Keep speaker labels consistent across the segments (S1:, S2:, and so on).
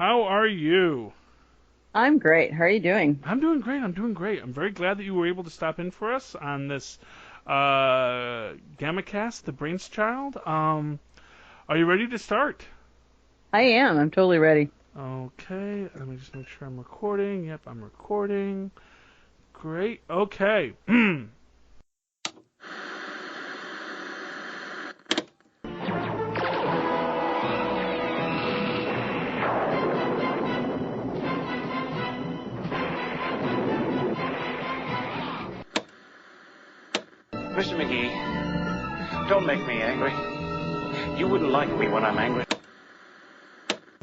S1: How are you?
S2: I'm great. How are you doing?
S1: I'm doing great. I'm very glad that you were able to stop in for us on this GammaCast, the Brains Child. Are you ready to start?
S2: I am. I'm totally ready.
S1: Okay, let me just make sure I'm recording. Yep, I'm recording. Great. Okay.
S3: Mr. McGee, don't make me angry. You wouldn't like me when I'm angry.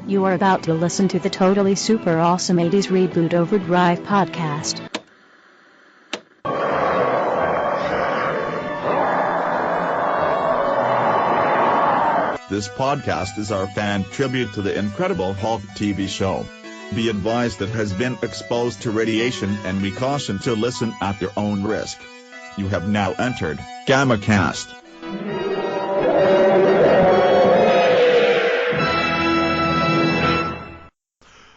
S4: You are about to listen to the Totally Super Awesome 80s Reboot Overdrive podcast.
S5: This podcast is our fan tribute to the Incredible Hulk TV show. Be advised it has been exposed to radiation and we caution to listen at your own risk. You have now entered GammaCast.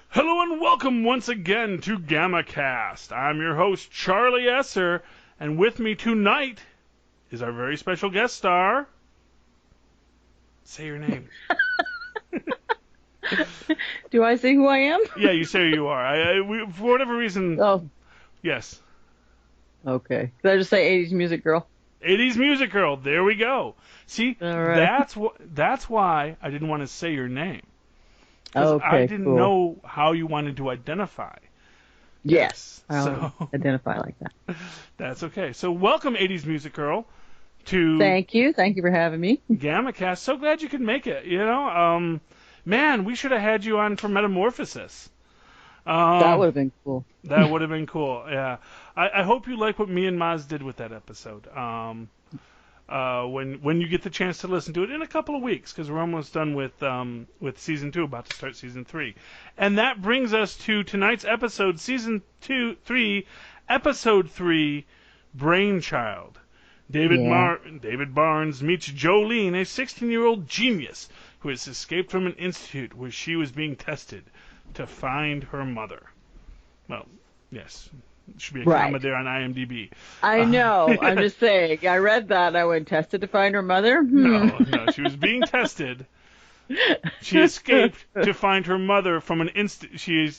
S1: Hello and welcome once again to GammaCast. I'm your host, Charlie Esser, and with me tonight is our very special guest star. Say your name.
S2: Do I say who I am?
S1: Yeah, you say who you are. For whatever reason.
S2: Oh,
S1: Yes.
S2: okay. Did I just say 80s music girl?
S1: 80s music girl. There we go. See,
S2: All right.
S1: that's why I didn't want to say your name.
S2: Okay,
S1: I didn't
S2: cool.
S1: know how you wanted to identify.
S2: Yes.
S1: So
S2: I'll identify like that.
S1: that's okay. So welcome, 80s music girl, to
S2: Thank you. Thank you for having me.
S1: GammaCast. So glad you could make it. Man, we should have had you on for Metamorphosis.
S2: That would have been cool.
S1: That would have been cool. Yeah. I hope you like what me and Maz did with that episode. When you get the chance to listen to it in a couple of weeks, because we're almost done with season 2, about to start season 3, and that brings us to tonight's episode, season 3, episode 3, Brainchild. David Barnes meets Jolene, a 16-year-old genius who has escaped from an institute where she was being tested to find her mother. Well, yes. Should be a comma there on IMDb.
S2: I know. I'm just saying. I read that and I went, tested to find her mother?
S1: No, she was being tested. She escaped to find her mother from an she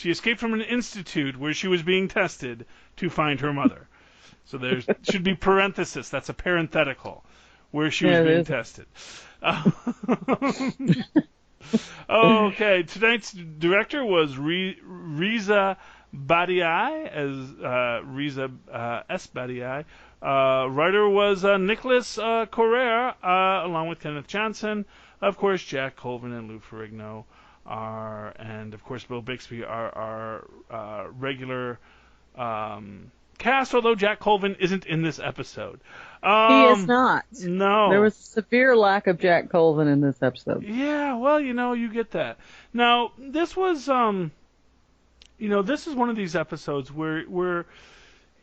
S1: escaped from an institute where she was being tested to find her mother. So there should be parenthesis. That's a parenthetical where she was being tested. Okay, tonight's director was Riza Badiai, as Riza S. Badiai. Writer was Nicholas Correa, along with Kenneth Johnson. Of course, Jack Colvin and Lou Ferrigno and of course Bill Bixby are our regular cast, although Jack Colvin isn't in this episode.
S2: He is not.
S1: No.
S2: There was a severe lack of Jack Colvin in this episode.
S1: Yeah, well, you get that. Now, this was, this is one of these episodes where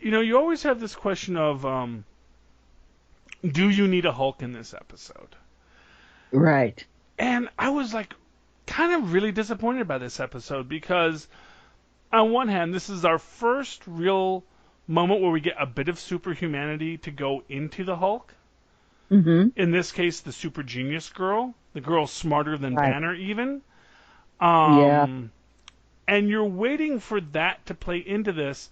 S1: you always have this question of, do you need a Hulk in this episode?
S2: Right.
S1: And I was kind of really disappointed by this episode because, on one hand, this is our first real moment where we get a bit of superhumanity to go into the Hulk.
S2: Mm-hmm.
S1: In this case, the super genius girl, the girl smarter than
S2: Right.
S1: Banner even.
S2: Yeah.
S1: And you're waiting for that to play into this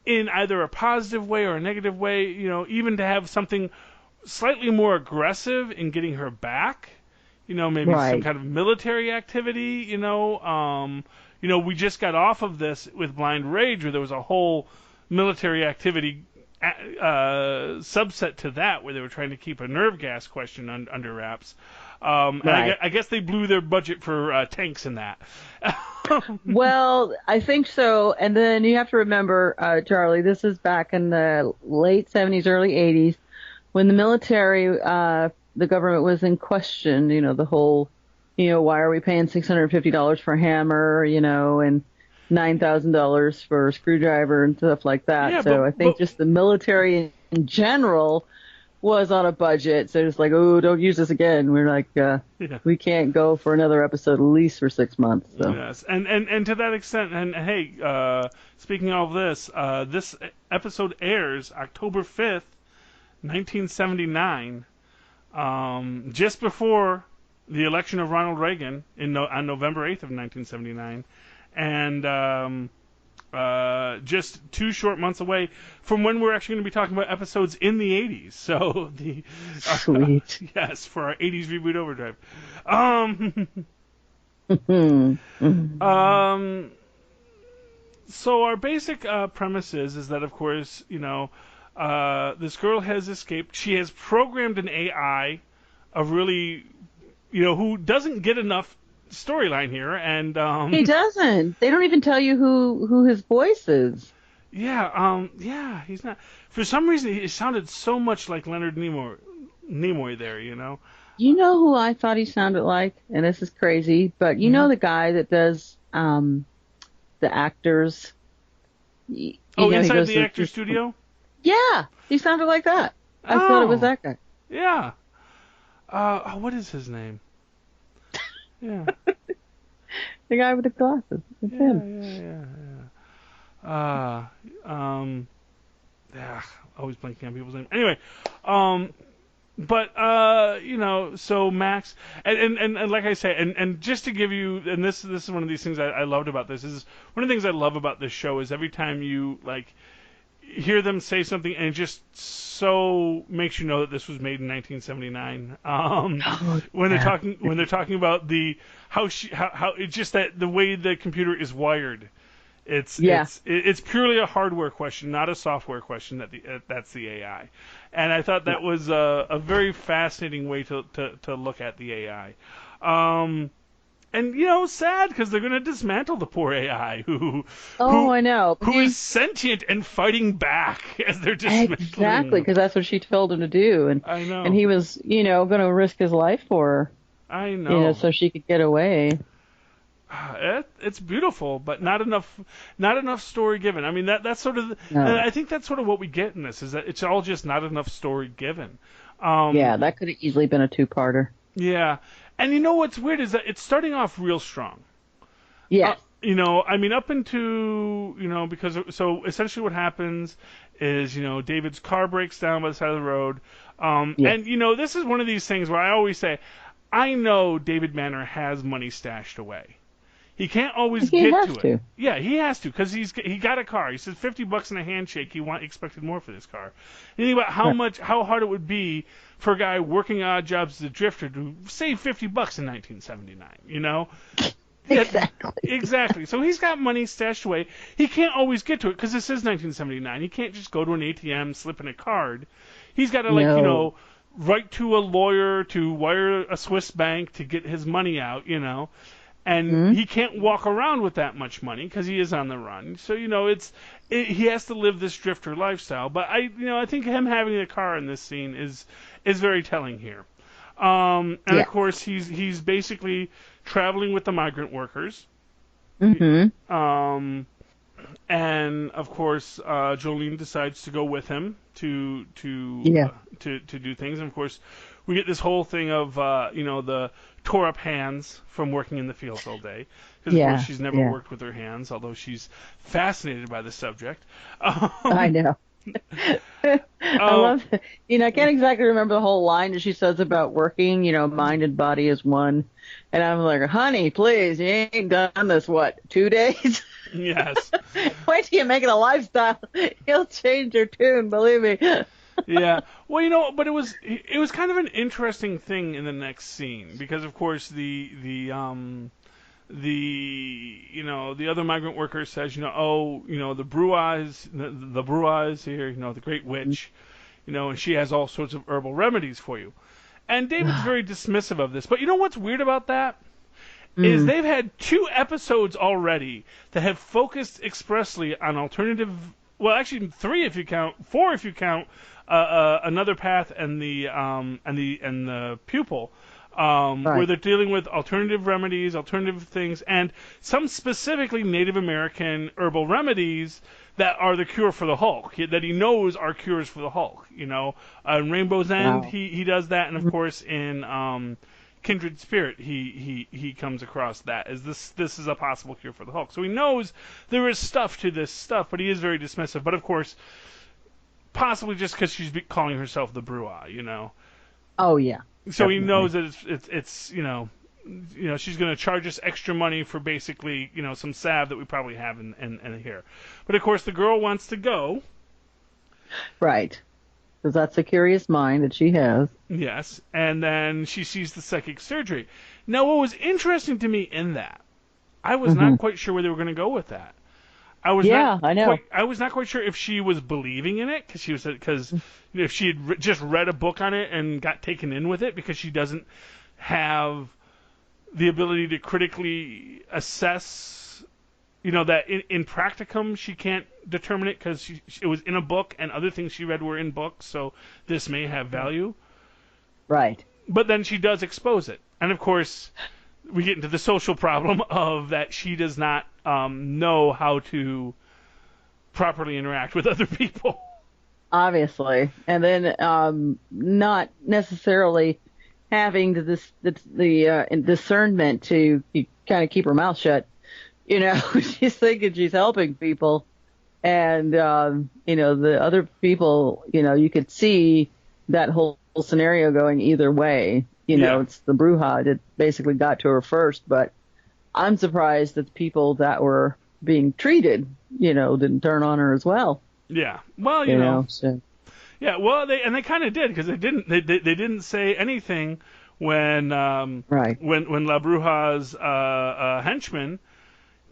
S1: in either a positive way or a negative way, even to have something slightly more aggressive in getting her back, maybe
S2: Right.
S1: some kind of military activity, we just got off of this with Blind Rage where there was a whole military activity subset to that where they were trying to keep a nerve gas question under wraps. And
S2: Right.
S1: I guess they blew their budget for tanks in that.
S2: Well, I think so. And then you have to remember, Charlie, this is back in the late 70s, early 80s, when the military, the government was in question, the whole, why are we paying $650 for a hammer, and $9,000 for a screwdriver and stuff like that.
S1: Yeah,
S2: so
S1: but-
S2: I think
S1: but-
S2: just the military in general was on a budget, so it's like, oh, don't use this again. We're like, we can't go for another episode at least for 6 months. So.
S1: Yes, and to that extent, and hey, speaking of this, this episode airs October 5th, 1979, just before the election of Ronald Reagan on November 8th of 1979, and just 2 short months away from when we're actually going to be talking about episodes in the 80s. So
S2: Sweet.
S1: Yes, for our 80s reboot overdrive. So our basic premise is that, of course, this girl has escaped. She has programmed an AI of really, who doesn't get enough storyline here, and
S2: he doesn't. They don't even tell you who his voice is.
S1: Yeah, he's not. For some reason, he sounded so much like Leonard Nimoy there.
S2: You know who I thought he sounded like, and this is crazy, but you know the guy that does the actors.
S1: Inside the actor studio.
S2: Yeah, he sounded like that. I thought it was that guy.
S1: Yeah. What is his name? Yeah.
S2: The guy with the glasses. It's him.
S1: Yeah. Always blanking on people's names. Anyway, so Max, and like I say, and just to give you, and this is one of these things I loved about this, is one of the things I love about this show is every time you, hear them say something and it just so makes you know that this was made in 1979. When they're talking about how it's just that the way the computer is wired, it's purely a hardware question, not a software question. That's the AI, and I thought that was a very fascinating way to look at the AI. And sad because they're going to dismantle the poor AI
S2: I know.
S1: Who is sentient and fighting back as they're dismantling.
S2: Exactly, because that's what she told him to do, and
S1: I know.
S2: And he was, going to risk his life for her.
S1: I know.
S2: So she could get away.
S1: It's beautiful, but not enough story given. I mean, that's sort of, and I think that's sort of what we get in this, is that it's all just not enough story given.
S2: That could have easily been a 2-parter.
S1: Yeah. And what's weird is that it's starting off real strong.
S2: Yeah.
S1: Up into, because, so essentially what happens is, David's car breaks down by the side of the road. And, this is one of these things where I always say, I know David Manor has money stashed away. He can't always get to it. Yeah, he has to, because he got a car. He said $50 in a handshake. He expected more for this car. And think about how hard it would be for a guy working odd jobs as a drifter to save $50 in 1979. Exactly. So he's got money stashed away. He can't always get to it because this is 1979. He can't just go to an ATM, slip in a card. He's got to write to a lawyer to wire a Swiss bank to get his money out. And he can't walk around with that much money because he is on the run. So he has to live this drifter lifestyle. But I think him having a car in this scene is very telling here. Of course he's basically traveling with the migrant workers. Mm-hmm. And of course Jolene decides to go with him to do things. And of course we get this whole thing of the tore up hands from working in the fields all day, because of course she's never worked with her hands, although she's fascinated by the subject.
S2: I know. I love it. I can't exactly remember the whole line that she says about working, mind and body is one. And I'm like, honey, please, you ain't done this, 2 days?
S1: Yes.
S2: Wait till you make it a lifestyle. He'll change your tune, believe me.
S1: Yeah. Well, but it was kind of an interesting thing in the next scene, because of course the other migrant worker says, the Bruise here, the Great Witch, and she has all sorts of herbal remedies for you. And David's very dismissive of this. But what's weird about that is they've had 2 episodes already that have focused expressly on alternative. Well, actually 3 if you count, 4 if you count Another Path and the Pupil. Where they're dealing with alternative remedies, alternative things, and some specifically Native American herbal remedies that are the cure for the Hulk, that he knows are cures for the Hulk. In Rainbow's End,
S2: Wow.
S1: he does that, and of course in Kindred Spirit, he comes across that as this is a possible cure for the Hulk. So he knows there is stuff to this stuff, but he is very dismissive. But of course, possibly just because she's calling herself the Bruja,
S2: Oh yeah.
S1: So
S2: Definitely.
S1: he knows that it's she's going to charge us extra money for basically some salve that we probably have in here. But of course, the girl wants to go.
S2: Right. Because that's a curious mind that she has.
S1: Yes, and then she sees the psychic surgery. Now, what was interesting to me in that, I was not quite sure where they were going to go with that. I know. I was not quite sure if she was believing in it because if she had just read a book on it and got taken in with it, because she doesn't have the ability to critically assess. That in practicum she can't determine it because it was in a book and other things she read were in books, so this may have value.
S2: Right.
S1: But then she does expose it. And of course, we get into the social problem of that she does not know how to properly interact with other people.
S2: Obviously. And then not necessarily having the discernment to kind of keep her mouth shut. She's thinking she's helping people, and the other people, you could see that whole scenario going either way. It's the Bruja that basically got to her first, but I'm surprised that the people that were being treated, didn't turn on her as well.
S1: Yeah. Well,
S2: So.
S1: Yeah. Well, they kind of did, because they didn't say anything when when La Bruja's henchmen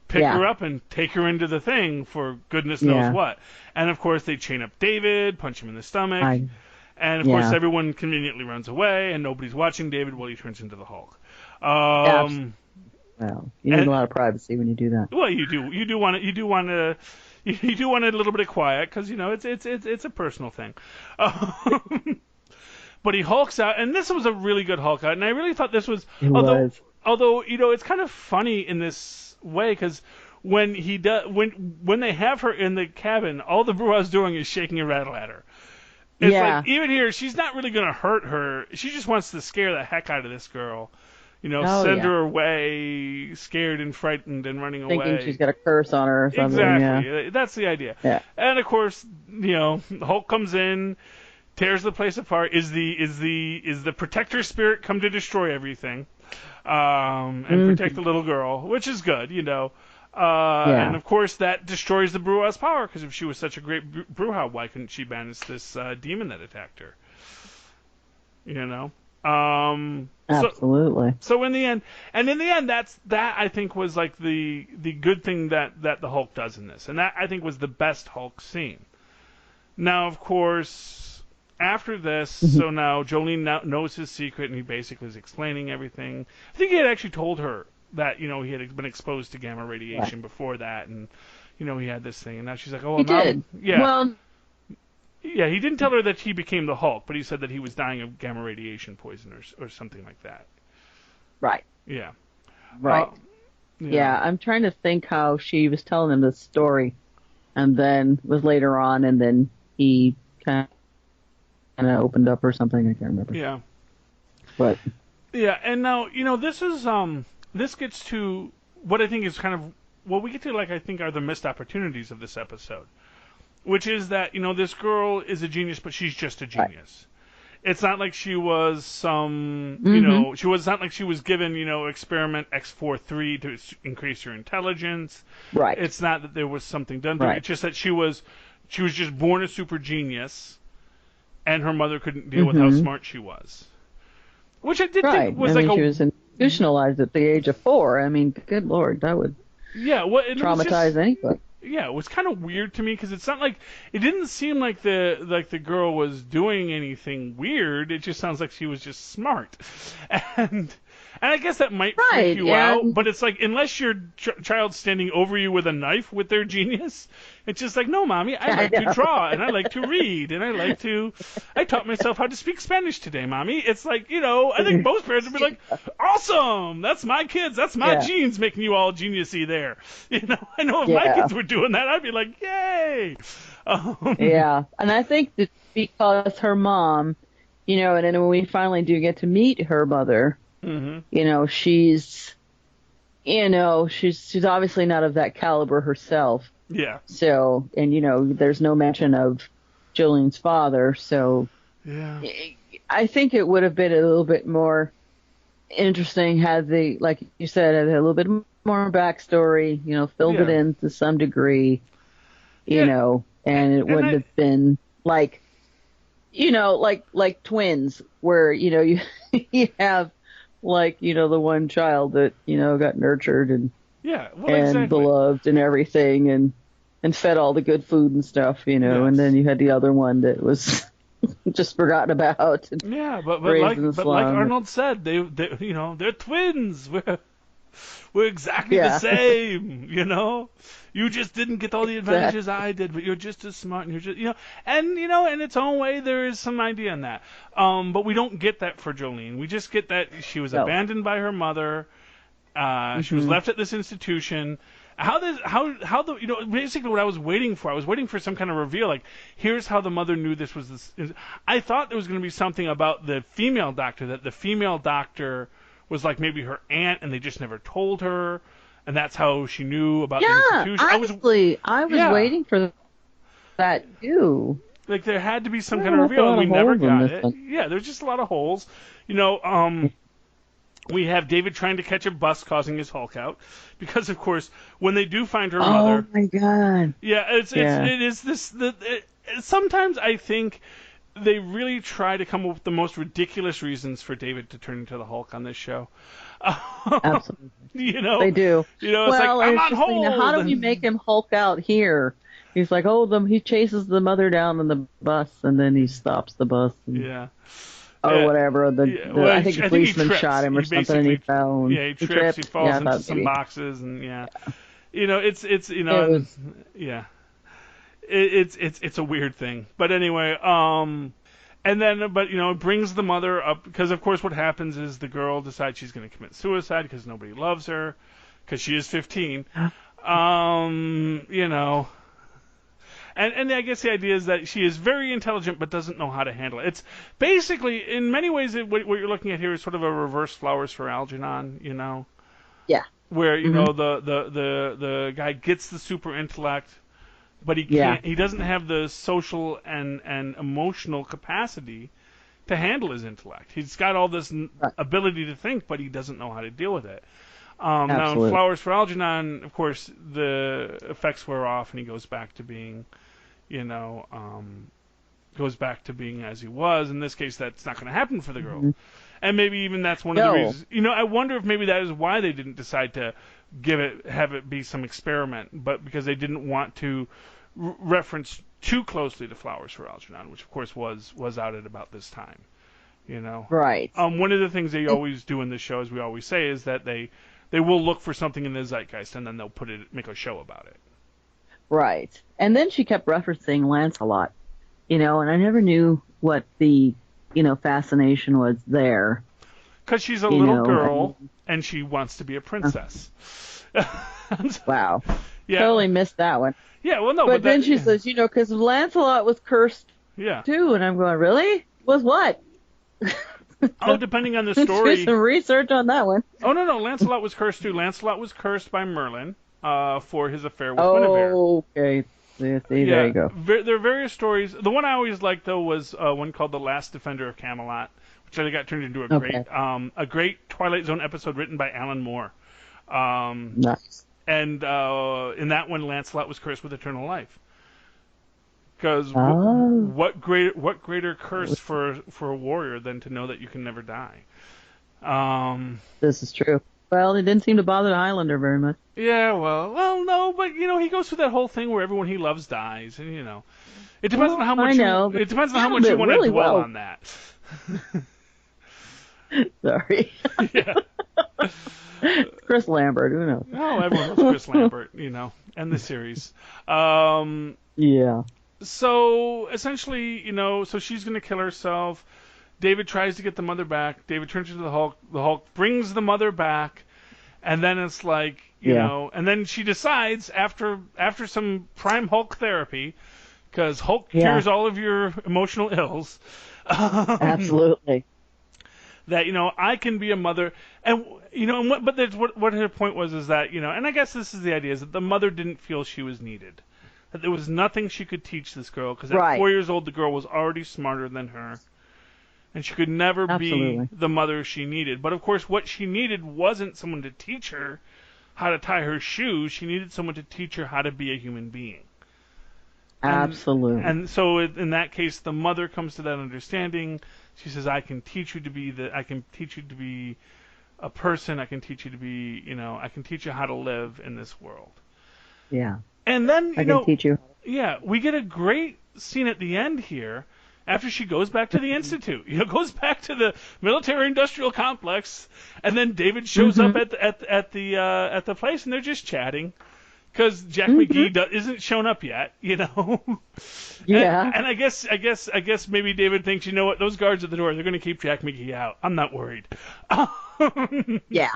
S1: pick her up and take her into the thing for goodness knows what. And of course, they chain up David, punch him in the stomach, and of course, everyone conveniently runs away, and nobody's watching David while he turns into the Hulk.
S2: Well, you need a lot of privacy when you do that.
S1: Well, you do want a little bit of quiet, because it's a personal thing. But he hulks out, and this was a really good Hulk out, and I really thought this was. Although it's kind of funny in this way, because when they have her in the cabin, all the Bruja's doing is shaking a rattle at her. It's like, even here, she's not really going to hurt her. She just wants to scare the heck out of this girl. Send her away, scared and frightened and running away.
S2: Thinking she's got a curse on her or something.
S1: Exactly.
S2: Yeah.
S1: That's the idea.
S2: Yeah.
S1: And of course, the Hulk comes in, tears the place apart. Is the protector spirit come to destroy everything? And protect the little girl, which is good, And of course, that destroys the Bruja's power, because if she was such a great Bruja, why couldn't she banish this demon that attacked her?
S2: Absolutely.
S1: So in the end, that I think was like the good thing that the Hulk does in this, and that I think was the best Hulk scene. Now, of course, after this, so now Jolene knows his secret, and he basically is explaining everything. I think he had actually told her that, he had been exposed to gamma radiation before that, and, he had this thing, and now she's like, oh, well,
S2: he did.
S1: Yeah.
S2: Well,
S1: yeah, he didn't tell her that he became the Hulk, but he said that he was dying of gamma radiation poison or something like that.
S2: Right.
S1: Yeah.
S2: Right. Yeah, I'm trying to think how she was telling him this story, and then was later on, and then he kind of opened up or something. I can't remember.
S1: Yeah.
S2: But.
S1: Yeah, and now, this is, this gets to what I think is kind of, what we get to, I think, are the missed opportunities of this episode. Which is that, this girl is a genius, but she's just a genius. Right. It's not like she was some, it's not like she was given, experiment X43 to increase her intelligence.
S2: Right.
S1: It's not that there was something done to her. It's just that she was just born a super genius, and her mother couldn't deal with how smart she was. Which I did think was
S2: she was institutionalized at the age of 4. I mean, good Lord, that would traumatize anybody.
S1: Yeah, it was kind of weird to me, because it's not like, it didn't seem like the girl was doing anything weird. It just sounds like she was just smart, and And I guess that might
S2: Right,
S1: freak you
S2: yeah.
S1: out, but it's like, unless your child's standing over you with a knife with their genius, it's just like, no, Mommy, I like to draw, and I like to read, and I taught myself how to speak Spanish today, Mommy. It's like, I think most parents would be like, awesome, that's my kids, that's my genes making you all geniusy there. I know if my kids were doing that, I'd be like, yay.
S2: Yeah, and I think that because her mom, and then when we finally do get to meet her mother, she's obviously not of that caliber herself.
S1: Yeah.
S2: So, and there's no mention of Joleen's father, so
S1: yeah,
S2: I think it would have been a little bit more interesting had like you said, had a little bit more backstory, filled it in to some degree, and it wouldn't have been like, like twins where, you have like, the one child that, got nurtured and
S1: exactly.
S2: beloved and everything and fed all the good food and stuff, and then you had the other one that was just forgotten about.
S1: But like Arnold said, they're twins. We're exactly the same, You just didn't get all the advantages I did, but you're just as smart, and you're just, in its own way, there is some idea in that. But we don't get that for Jolene. We just get that she was abandoned by her mother. She was left at this institution. Basically what I was waiting for some kind of reveal, like, here's how the mother knew this was this. I thought there was going to be something about the female doctor, that the female doctor was like maybe her aunt, and they just never told her, and that's how she knew about the institution.
S2: Honestly, I was waiting for that too.
S1: Like, there had to be some kind of reveal, and we never got it. Yeah, there's just a lot of holes. We have David trying to catch a bus, causing his Hulk out, because of course when they do find her mother.
S2: Oh my God!
S1: Yeah, it is this. Sometimes I think they really try to come up with the most ridiculous reasons for David to turn into the Hulk on this show.
S2: Absolutely.
S1: They
S2: do.
S1: It's like, I'm on hold.
S2: How do we make him Hulk out here? He's like, he chases the mother down in the bus, and then he stops the bus. Or whatever. I think the policeman shot him or something, and he fell. And
S1: he trips. He falls into some boxes, and it's a weird thing. But anyway, and then, it brings the mother up, because of course what happens is the girl decides she's going to commit suicide because nobody loves her, because she is 15. And I guess the idea is that she is very intelligent but doesn't know how to handle it. It's basically, in many ways, what you're looking at here is sort of a reverse Flowers for Algernon,
S2: Yeah.
S1: Where, the guy gets the super intellect, but he can't. He doesn't have the social and emotional capacity to handle his intellect. He's got all this ability to think, but he doesn't know how to deal with it. Now in Flowers for Algernon, of course, the effects wear off, and he goes back to being, as he was. In this case, that's not going to happen for the girl. Mm-hmm. And maybe even that's one of the reasons. I wonder if maybe that is why they didn't decide to have it be some experiment, but because they didn't want to reference too closely to Flowers for Algernon, which of course was out at about this time.
S2: Right.
S1: One of the things they always do in this show, as we always say, is that they will look for something in the zeitgeist, and then they'll make a show about it.
S2: Right. And then she kept referencing Lancelot, and I never knew what the, fascination was there.
S1: Because she's a little girl, and she wants to be a princess.
S2: Wow. Yeah. Totally missed that one.
S1: Yeah, well, no.
S2: But then she says, because Lancelot was cursed, too, and I'm going, really? With what?
S1: Depending on the story.
S2: Do some research on that one.
S1: Oh, no, Lancelot was cursed too. Lancelot was cursed by Merlin for his affair with Guinevere.
S2: Oh, okay. See, there you go.
S1: There are various stories. The one I always liked, though, was one called The Last Defender of Camelot, which I think got turned into a great Twilight Zone episode written by Alan Moore.
S2: Nice.
S1: And in that one, Lancelot was cursed with eternal life. Because what greater curse for a warrior than to know that you can never die?
S2: This is true. Well, it didn't seem to bother the Highlander very much.
S1: Yeah, well, no, but he goes through that whole thing where everyone he loves dies, and it depends on how much. It depends on how much you want to dwell on that.
S2: Sorry.
S1: Yeah.
S2: Chris Lambert, who knows?
S1: No, everyone loves Chris Lambert, and the series.
S2: Yeah.
S1: So essentially, so she's going to kill herself. David tries to get the mother back. David turns into the Hulk. The Hulk brings the mother back. And then it's like, and then she decides after some Prime Hulk therapy, because Hulk cures all of your emotional ills.
S2: Absolutely.
S1: That, I can be a mother. And, what her point was is that, and I guess this is the idea, is that the mother didn't feel she was needed. That there was nothing she could teach this girl, because at 4 years old, the girl was already smarter than her. And she could never be the mother she needed. But, of course, what she needed wasn't someone to teach her how to tie her shoes. She needed someone to teach her how to be a human being.
S2: Absolutely.
S1: And so in that case, the mother comes to that understanding. She says, I can teach you to be a person. I can teach you to be, I can teach you how to live in this world.
S2: Yeah.
S1: And then,
S2: I can teach you.
S1: Yeah, we get a great scene at the end here. After she goes back to the Institute, goes back to the military-industrial complex, and then David shows up at the place, and they're just chatting, because Jack McGee isn't shown up yet,
S2: Yeah.
S1: And I guess maybe David thinks, what, those guards at the door, they're going to keep Jack McGee out. I'm not worried.
S2: Yeah.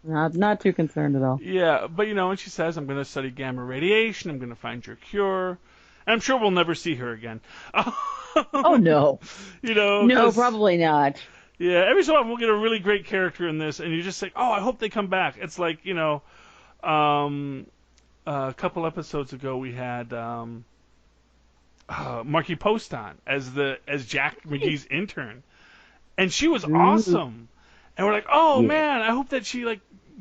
S2: Not too concerned at all.
S1: Yeah, but and she says, I'm going to study gamma radiation. I'm going to find your cure. And I'm sure we'll never see her again.
S2: Oh, no. No, probably not.
S1: Yeah, every so often we'll get a really great character in this, and you just think, I hope they come back. It's like, a couple episodes ago we had Marky Post on as Jack McGee's intern, and she was awesome. And we're like, man, I hope that she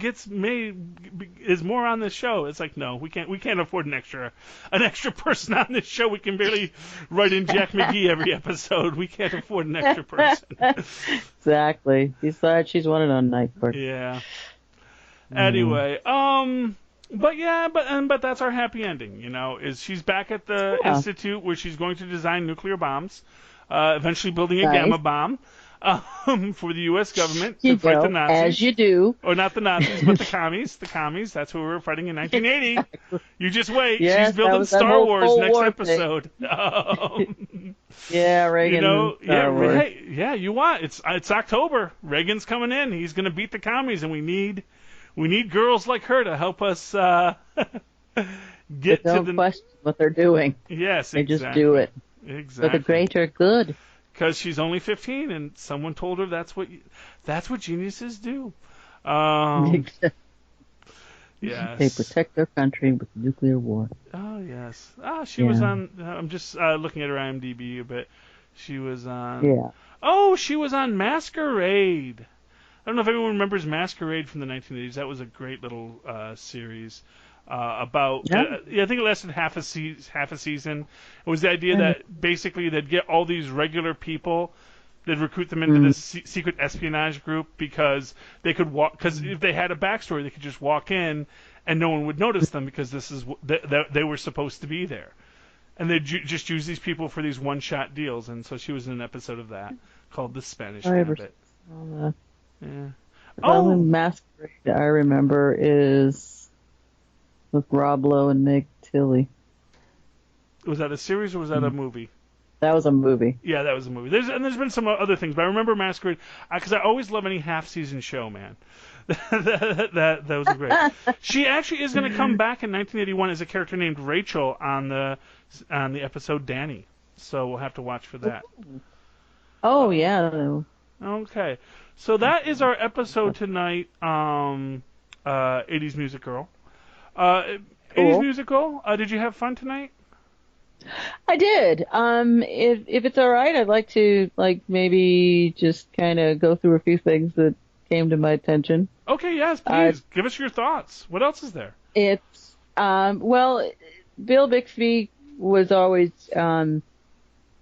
S1: is more on this show. It's like, no, we can't afford an extra person on this show. We can barely write in Jack McGee every episode. We can't afford an extra person.
S2: Exactly. Besides, she's wanted on night court.
S1: Yeah. Anyway, but that's our happy ending. Is she's back at the Institute where she's going to design nuclear bombs, eventually building a gamma bomb. For the U.S. government to fight the Nazis.
S2: As you do.
S1: Or not the Nazis, but the commies. The commies. That's who we were fighting in 1980. Exactly. You just wait.
S2: Yes,
S1: she's building Star Wars next episode.
S2: Yeah, Reagan. Star Wars.
S1: Hey, you want it's October. Reagan's coming in. He's going to beat the commies, and we need girls like her to help us get
S2: don't question what they're doing.
S1: Yes,
S2: they just do it.
S1: Exactly.
S2: For the greater good.
S1: Because she's only 15, and someone told her that's what geniuses do. Yes.
S2: They protect their country with nuclear war.
S1: Oh yes. She was on. I'm just looking at her IMDb a bit. She was on.
S2: Yeah.
S1: Oh, she was on Masquerade. I don't know if anyone remembers Masquerade from the 1980s. That was a great little series. About I think it lasted half a season. It was the idea that basically they'd get all these regular people, they'd recruit them into this secret espionage group because they could because if they had a backstory, they could just walk in and no one would notice them because this is they were supposed to be there, and they'd just use these people for these one-shot deals. And so she was in an episode of that called The Spanish Gambit.
S2: The only Masquerade I remember is with Rob Lowe and Meg Tilly.
S1: Was that a series or was that a movie?
S2: That was a movie.
S1: Yeah, that was a movie. There's been some other things, but I remember Masquerade because I always love any half-season show, man. that was great. She actually is going to come back in 1981 as a character named Rachel on the episode Danny. So we'll have to watch for that.
S2: Oh yeah.
S1: Okay, so that is our episode tonight. 80s Music Girl. 80s Musical. Did you have fun tonight?
S2: I did. If it's all right, I'd like to maybe just kind of go through a few things that came to my attention.
S1: Okay, yes, please give us your thoughts. What else is there?
S2: It's Bill Bixby was always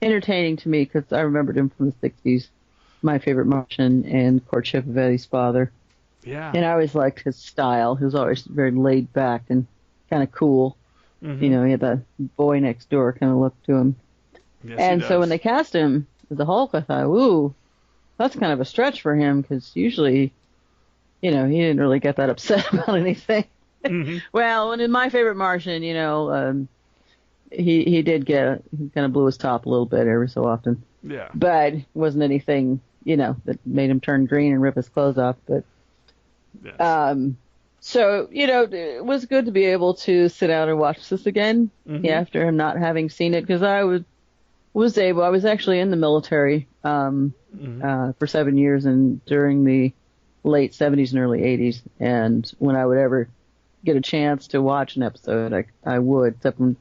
S2: entertaining to me because I remembered him from the '60s. My Favorite Martian and Courtship of Eddie's Father.
S1: Yeah.
S2: And I always liked his style. He was always very laid back and kind of cool. Mm-hmm. He had that boy next door kind of look to him.
S1: Yes,
S2: and so when they cast him as the Hulk, I thought, ooh, that's kind of a stretch for him because usually he didn't really get that upset about anything.
S1: Mm-hmm.
S2: Well, and in My Favorite Martian, he kind of blew his top a little bit every so often.
S1: Yeah.
S2: But it wasn't anything, that made him turn green and rip his clothes off. But,
S1: Yes.
S2: so, it was good to be able to sit down and watch this again after him not having seen it, because I was actually in the military, for 7 years, and during the late 70s and early 80s. And when I would ever get a chance to watch an episode, I would, except when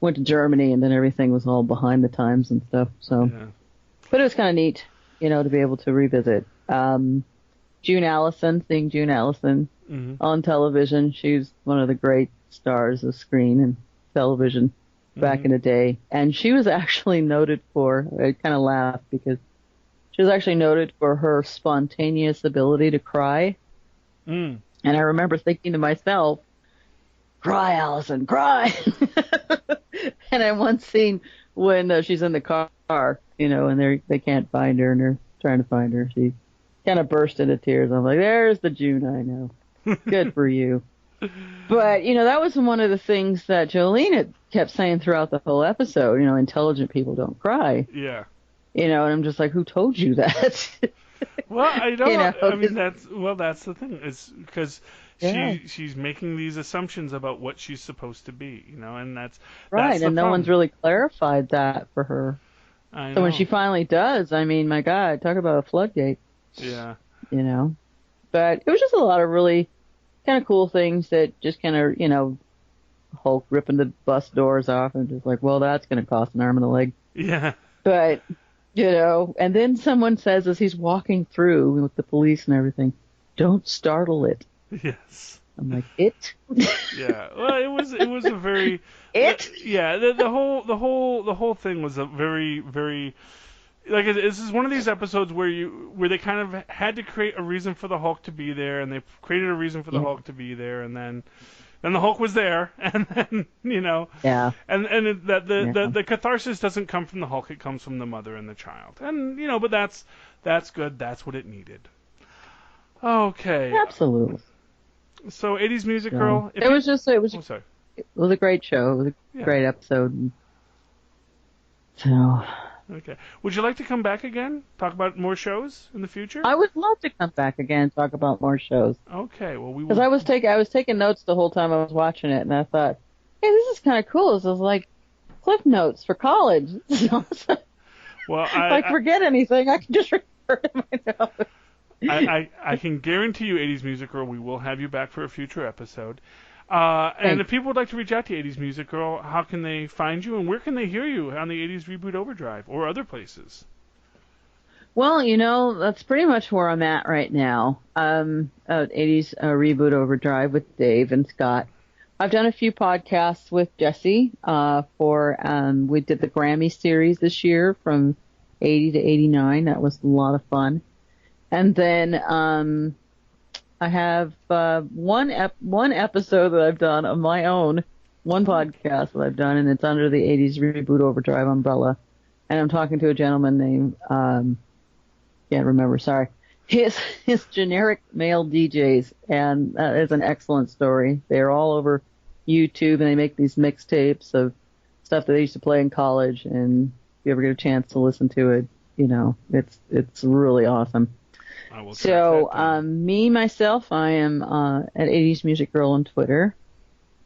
S2: went to Germany, and then everything was all behind the times and stuff. So, but it was kind of neat, to be able to revisit. Seeing June Allison on television. She's one of the great stars of screen and television back in the day. And she was actually noted for, I kind of laughed because she was actually noted for her spontaneous ability to cry. And I remember thinking to myself, cry, Allison, cry. And I once seen when she's in the car, and they can't find her, and they're trying to find her. She kind of burst into tears. I'm like, there's the June I know. Good for you. But, that was one of the things that Jolene had kept saying throughout the whole episode, intelligent people don't cry.
S1: Yeah.
S2: And I'm just like, who told you that?
S1: Well, I don't. I mean, that's the thing. It's because she's making these assumptions about what she's supposed to be, and that's
S2: right.
S1: That's the
S2: and no
S1: problem.
S2: one's really clarified that for her.
S1: I know.
S2: So when she finally does, I mean, my God, talk about a floodgate.
S1: Yeah.
S2: But it was just a lot of really kind of cool things that just kind of, Hulk ripping the bus doors off and just like, well, that's going to cost an arm and a leg.
S1: Yeah.
S2: But, and then someone says as he's walking through with the police and everything, don't startle it.
S1: Yes.
S2: I'm like, it?
S1: Yeah. Well, it was a very
S2: it?
S1: Yeah. The whole thing was a very, very, like, this is one of these episodes where they kind of had to create a reason for the Hulk to be there, and they created a reason for the Hulk to be there, and then the Hulk was there, and then
S2: Yeah.
S1: and the catharsis doesn't come from the Hulk; it comes from the mother and the child, and but that's good. That's what it needed. Okay.
S2: Absolutely.
S1: So 80s Music Girl.
S2: It was
S1: sorry.
S2: It was a great show. It was a great episode. So.
S1: Okay. Would you like to come back again? Talk about more shows in the future?
S2: I would love to come back again and talk about more shows.
S1: Okay. Well, we will.
S2: Because I was taking notes the whole time I was watching it, and I thought, hey, this is kind of cool. This is like cliff notes for college.
S1: Well,
S2: forget anything, I can just refer to my notes.
S1: I can guarantee you, 80s Music Girl, we will have you back for a future episode. And if people would like to reach out to 80s Music Girl, how can they find you, and where can they hear you on the 80s Reboot Overdrive or other places?
S2: Well, that's pretty much where I'm at right now. 80s Reboot Overdrive with Dave and Scott. I've done a few podcasts with Jesse we did the Grammy series this year from 80 to 89. That was a lot of fun. And then I have one episode that I've done of my own, one podcast that I've done, and it's under the 80s Reboot Overdrive umbrella. And I'm talking to a gentleman named, can't remember, sorry. His generic male DJs, and that is an excellent story. They're all over YouTube, and they make these mixtapes of stuff that they used to play in college, and if you ever get a chance to listen to it, it's really awesome. So, myself, I am at 80s Music Girl on Twitter.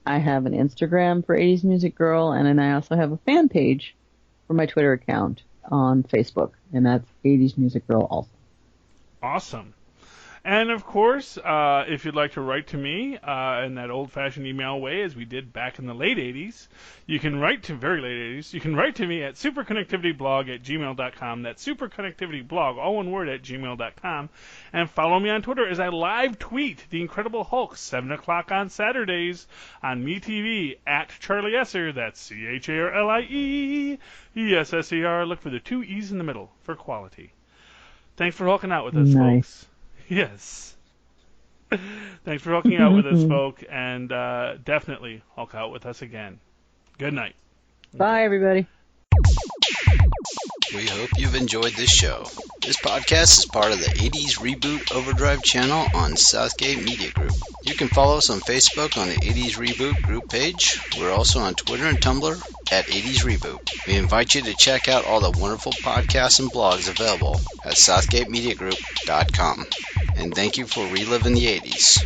S2: I have an Instagram for 80s Music Girl, and then I also have a fan page for my Twitter account on Facebook, and that's 80s Music Girl also.
S1: Awesome. And, of course, if you'd like to write to me in that old-fashioned email way, as we did back in the late 80s, you can write to very late 80s. You can write to me at superconnectivityblog@gmail.com. That's superconnectivityblog, all one word, @gmail.com. And follow me on Twitter as I live tweet The Incredible Hulk, 7 o'clock on Saturdays on MeTV, @CharlieEsser. That's CharlieEsser. Look for the 2 E's in the middle for quality. Thanks for hulking out with us, folks. Yes. Thanks for hulking out with us, folk, and definitely hulk out with us again. Good night.
S2: Bye, everybody.
S6: We hope you've enjoyed this show. This podcast is part of the 80s Reboot Overdrive channel on Southgate Media Group. You can follow us on Facebook on the 80s Reboot group page. We're also on Twitter and Tumblr at 80s Reboot. We invite you to check out all the wonderful podcasts and blogs available at southgatemediagroup.com. And thank you for reliving the 80s.